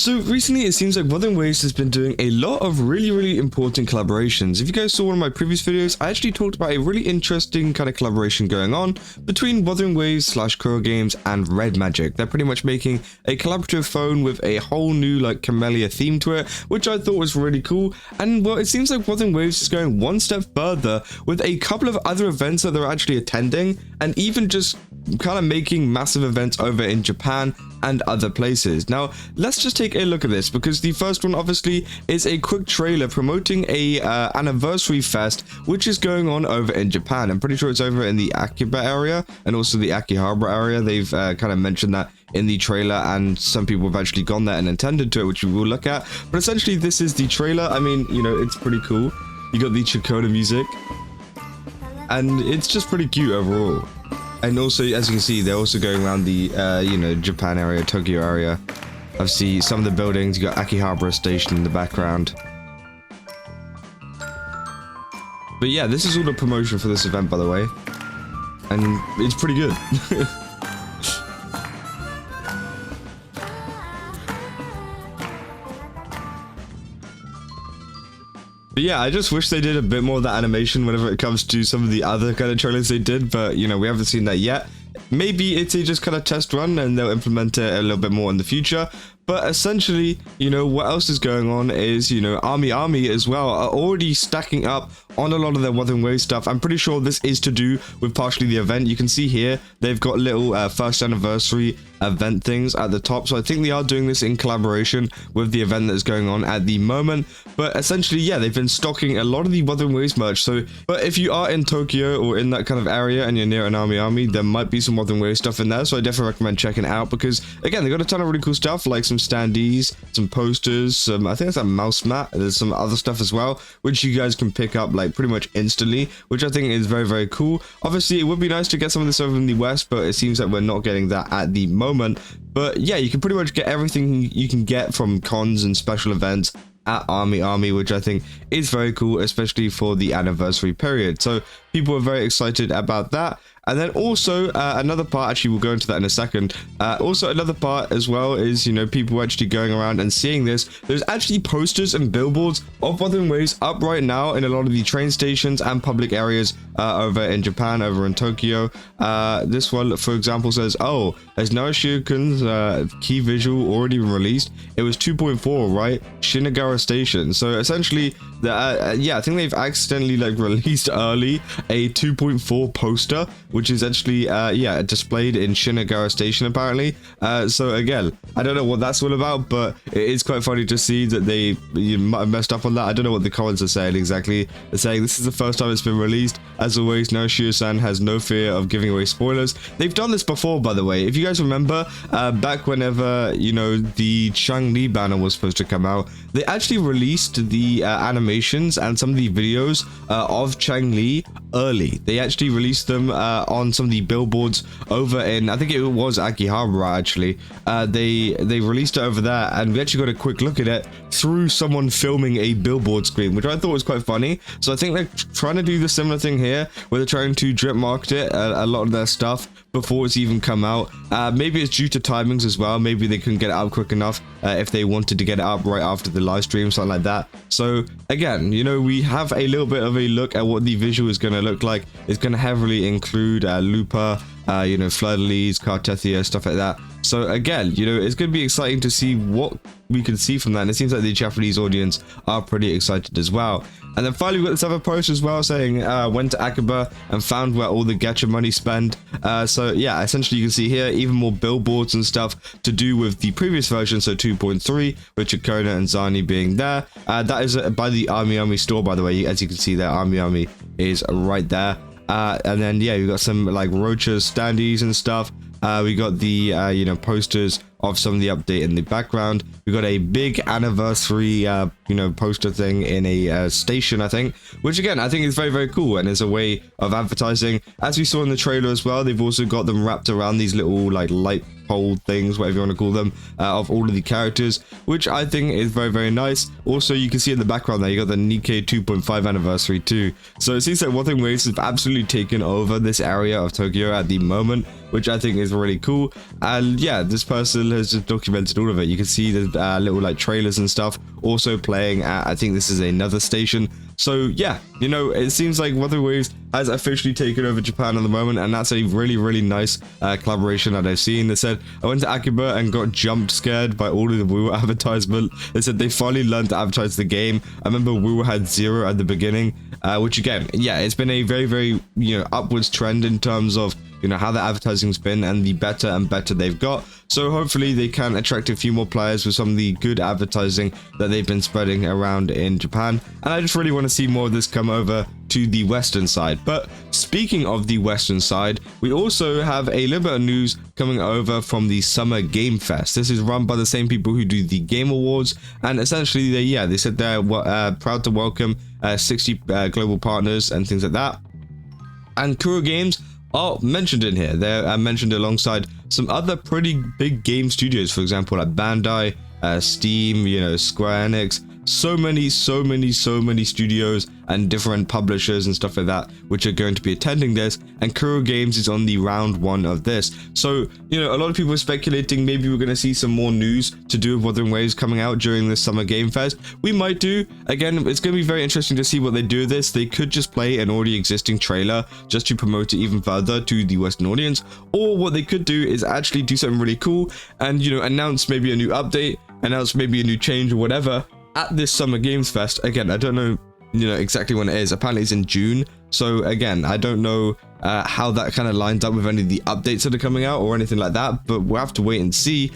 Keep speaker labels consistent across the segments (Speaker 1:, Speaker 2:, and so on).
Speaker 1: So recently it seems like Wuthering Waves has been doing a lot of really important collaborations. If you guys saw one of my previous videos, I actually talked about a really interesting kind of collaboration going on between Wuthering Waves / Kuro Games and Red Magic. They're pretty much making a collaborative phone with a whole new like camellia theme to it, which I thought was really cool. And well, it seems like Wuthering Waves is going one step further with a couple of other events that they're actually attending, and even just kind of making massive events over in Japan and other places. Now, let's just take a look at this, because the first one obviously is a quick trailer promoting a anniversary fest which is going on over in Japan. I'm pretty sure it's over in the Akiba area and also the Akihabara area. They've kind of mentioned that in the trailer, and some people have actually gone there and attended to it, which we will look at. But essentially this is the trailer. I mean, you know, it's pretty cool. You got the Chikona music and it's just pretty cute overall. And also, as you can see, they're also going around the, you know, Japan area, Tokyo area. Obviously, some of the buildings, you got Akihabara Station in the background. But yeah, this is all the promotion for this event, by the way. And it's pretty good. But yeah, I just wish they did a bit more of that animation whenever it comes to some of the other kind of trailers they did, but you know, we haven't seen that yet. Maybe it's a just kind of test run and they'll implement it a little bit more in the future. But essentially, you know, what else is going on is, you know, Army as well are already stacking up on a lot of their Wuthering Waves stuff. I'm pretty sure this is to do with partially the event. You can see here, they've got little first anniversary event things at the top. So I think they are doing this in collaboration with the event that's going on at the moment. But essentially, yeah, they've been stocking a lot of the Wuthering Waves merch. So, but if you are in Tokyo or in that kind of area and you're near an Army, there might be some Wuthering Waves stuff in there. So I definitely recommend checking it out, because again, they've got a ton of really cool stuff, like some standees, some posters, some, I think it's a mouse mat. There's some other stuff as well, which you guys can pick up like pretty much instantly, which I think is very cool. Obviously, it would be nice to get some of this over in the West, but it seems like we're not getting that at the moment. But yeah, you can pretty much get everything you can get from cons and special events at Army, which I think is very cool, especially for the anniversary period. So people are very excited about that. And then also another part, actually we'll go into that in a second, also another part as well is, you know, people actually going around and seeing this. There's actually posters and billboards of Wuthering Waves up right now in a lot of the train stations and public areas over in Japan, over in Tokyo. This one, for example, says, oh, as Naoshiukun's key visual already released, it was 2.4, right? Shinagara Station. So essentially, yeah, I think they've accidentally like released early a 2.4 poster, which is actually, yeah, displayed in Shinagara Station, apparently. So again, I don't know what that's all about, but it is quite funny to see that they might have messed up on that. I don't know what the comments are saying exactly. They're saying this is the first time it's been released. As always, Naoshio-san has no fear of giving away spoilers. They've done this before, by the way. If you guys remember, back whenever, you know, the Chang-Li banner was supposed to come out, they actually released the animations and some of the videos of Chang-Li early. They actually released them on some of the billboards over in, I think it was Akihabara actually. They released it over there, and we actually got a quick look at it through someone filming a billboard screen, which I thought was quite funny. So I think they're trying to do the similar thing here, where they're trying to drip market it, a lot of their stuff before it's even come out. Maybe it's due to timings as well. Maybe they couldn't get it up quick enough if they wanted to get it up right after the live stream, something like that. So again, you know, we have a little bit of a look at what the visual is going to look like. It's going to heavily include Lupa, you know, Fleurdelys, Cartethyia, stuff like that. So again, you know, it's going to be exciting to see what we can see from that, and it seems like the Japanese audience are pretty excited as well. And then finally we got this other post as well saying went to Akiba and found where all the gacha money spent. So yeah, essentially you can see here even more billboards and stuff to do with the previous version, so 2.3, with Chikona and Zani being there. That is by the Army store, by the way. As you can see there, Army is right there. And then yeah, you got some like roaches, standees and stuff. We got the you know, posters of some of the update in the background. We got a big anniversary you know, poster thing in a station, I think, which again I think is very cool, and is a way of advertising. As we saw in the trailer as well, they've also got them wrapped around these little like light pole things, whatever you want to call them, of all of the characters, which I think is very nice. Also, you can see in the background there, you got the Nikkei 2.5 anniversary too. So it seems like Wuthering Waves have absolutely taken over this area of Tokyo at the moment, which I think is really cool. And yeah, this person has just documented all of it. You can see the little like trailers and stuff also playing at, I think this is another station. So yeah, you know, it seems like Wuthering Waves has officially taken over Japan at the moment, and that's a really nice collaboration that I've seen. They said, I went to Akiba and got jumped scared by all of the wuwa advertisement. They said they finally learned to advertise the game. I remember wuwa had 0 at the beginning, which again, yeah, it's been a very, you know, upwards trend in terms of, you know, how the advertising's been, and the better and better they've got. So hopefully they can attract a few more players with some of the good advertising that they've been spreading around in Japan. And I just really want to see more of this come over to the Western side. But speaking of the Western side, we also have a little bit of news coming over from the Summer Game Fest. This is run by the same people who do the Game Awards, and essentially they said they're proud to welcome 60 global partners and things like that. And Kuro Games are mentioned in here. They're mentioned alongside some other pretty big game studios, for example, like Bandai, Steam, you know, Square Enix. So many studios and different publishers and stuff like that, which are going to be attending this, and Kuro Games is on the round 1 of this. So, you know, a lot of people are speculating maybe we're going to see some more news to do with Wuthering Waves coming out during this Summer Game Fest. We might do. Again, it's going to be very interesting to see what they do with this. They could just play an already existing trailer just to promote it even further to the Western audience, or what they could do is actually do something really cool and, you know, announce maybe a new update, announce maybe a new change or whatever at this Summer Games Fest. Again, I don't know, you know, exactly when it is. Apparently it's in June. So again, I don't know how that kind of lines up with any of the updates that are coming out or anything like that, but we'll have to wait and see.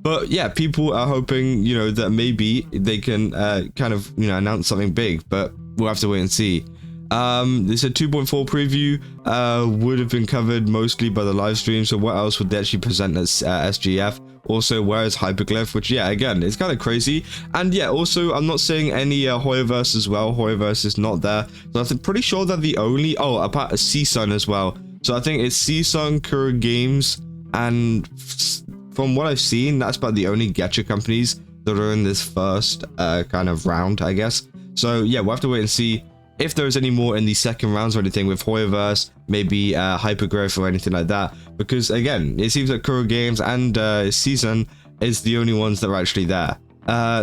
Speaker 1: But yeah, people are hoping, you know, that maybe they can kind of, you know, announce something big, but we'll have to wait and see. This a 2.4 preview would have been covered mostly by the live stream. So what else would they actually present as SGF? Also, where is Hyperglyph? Which, yeah, again, it's kind of crazy. And yeah, also, I'm not seeing any Hoyoverse as well. Hoyoverse is not there. So I'm pretty sure that the only... Oh, apart Seasun as well. So I think it's Seasun, Kuro Games, and from what I've seen, that's about the only gacha companies that are in this first kind of round, I guess. So yeah, we'll have to wait and see if there's any more in the second rounds or anything with Hoyoverse, maybe Hypergrowth or anything like that. Because again, it seems like Kuro Games and Season is the only ones that are actually there.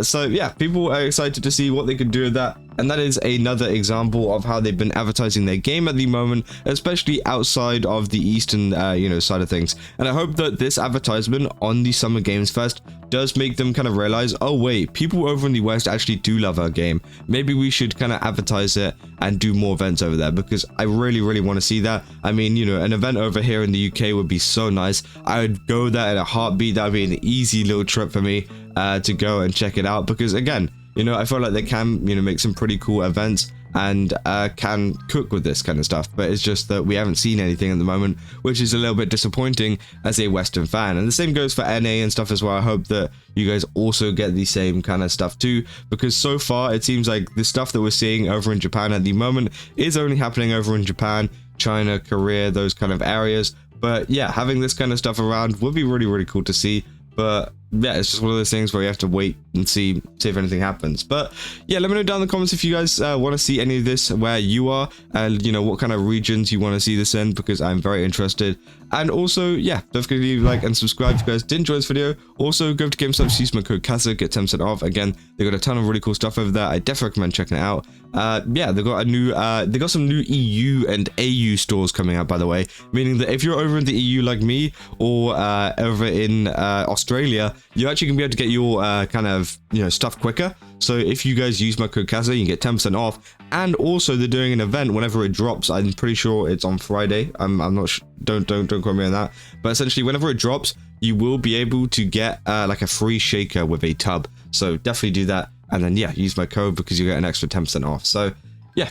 Speaker 1: So yeah, people are excited to see what they could do with that. And that is another example of how they've been advertising their game at the moment, especially outside of the Eastern, you know, side of things. And I hope that this advertisement on the Summer Games Fest does make them kind of realize, oh wait, people over in the West actually do love our game. Maybe we should kind of advertise it and do more events over there, because I really want to see that. I mean, you know, an event over here in the UK would be so nice. I would go there in a heartbeat. That would be an easy little trip for me to go and check it out, because again, you know, I feel like they can, you know, make some pretty cool events and can cook with this kind of stuff. But it's just that we haven't seen anything at the moment, which is a little bit disappointing as a Western fan. And the same goes for NA and stuff as well. I hope that you guys also get the same kind of stuff too, because so far it seems like the stuff that we're seeing over in Japan at the moment is only happening over in Japan, China, Korea, those kind of areas. But yeah, having this kind of stuff around would be really cool to see. But yeah, it's just one of those things where you have to wait and see if anything happens. But yeah, let me know down in the comments if you guys want to see any of this where you are, and you know what kind of regions you want to see this in, because I'm very interested. And also, yeah, don't forget to leave a like and subscribe if you guys did enjoy this video. Also, go to GameStop, use my code CASA, get 10% off. Again, they got a ton of really cool stuff over there. I definitely recommend checking it out. Yeah, they got a new, they got some new EU and AU stores coming out, by the way, meaning that if you're over in the EU like me, or over in Australia, you actually can be able to get your kind of, you know, stuff quicker. So if you guys use my code CASA, you can get 10% off. And also they're doing an event whenever it drops. I'm pretty sure it's on Friday. I'm not don't quote me on that. But essentially, whenever it drops, you will be able to get like a free shaker with a tub. So definitely do that. And then yeah, use my code because you get an extra 10% off. So yeah,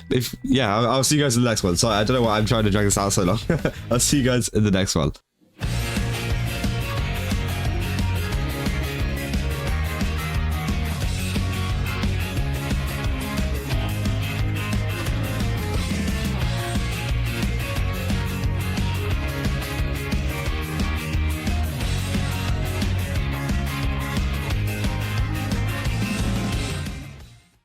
Speaker 1: I'll see you guys in the next one. Sorry, I don't know why I'm trying to drag this out so long. I'll see you guys in the next one.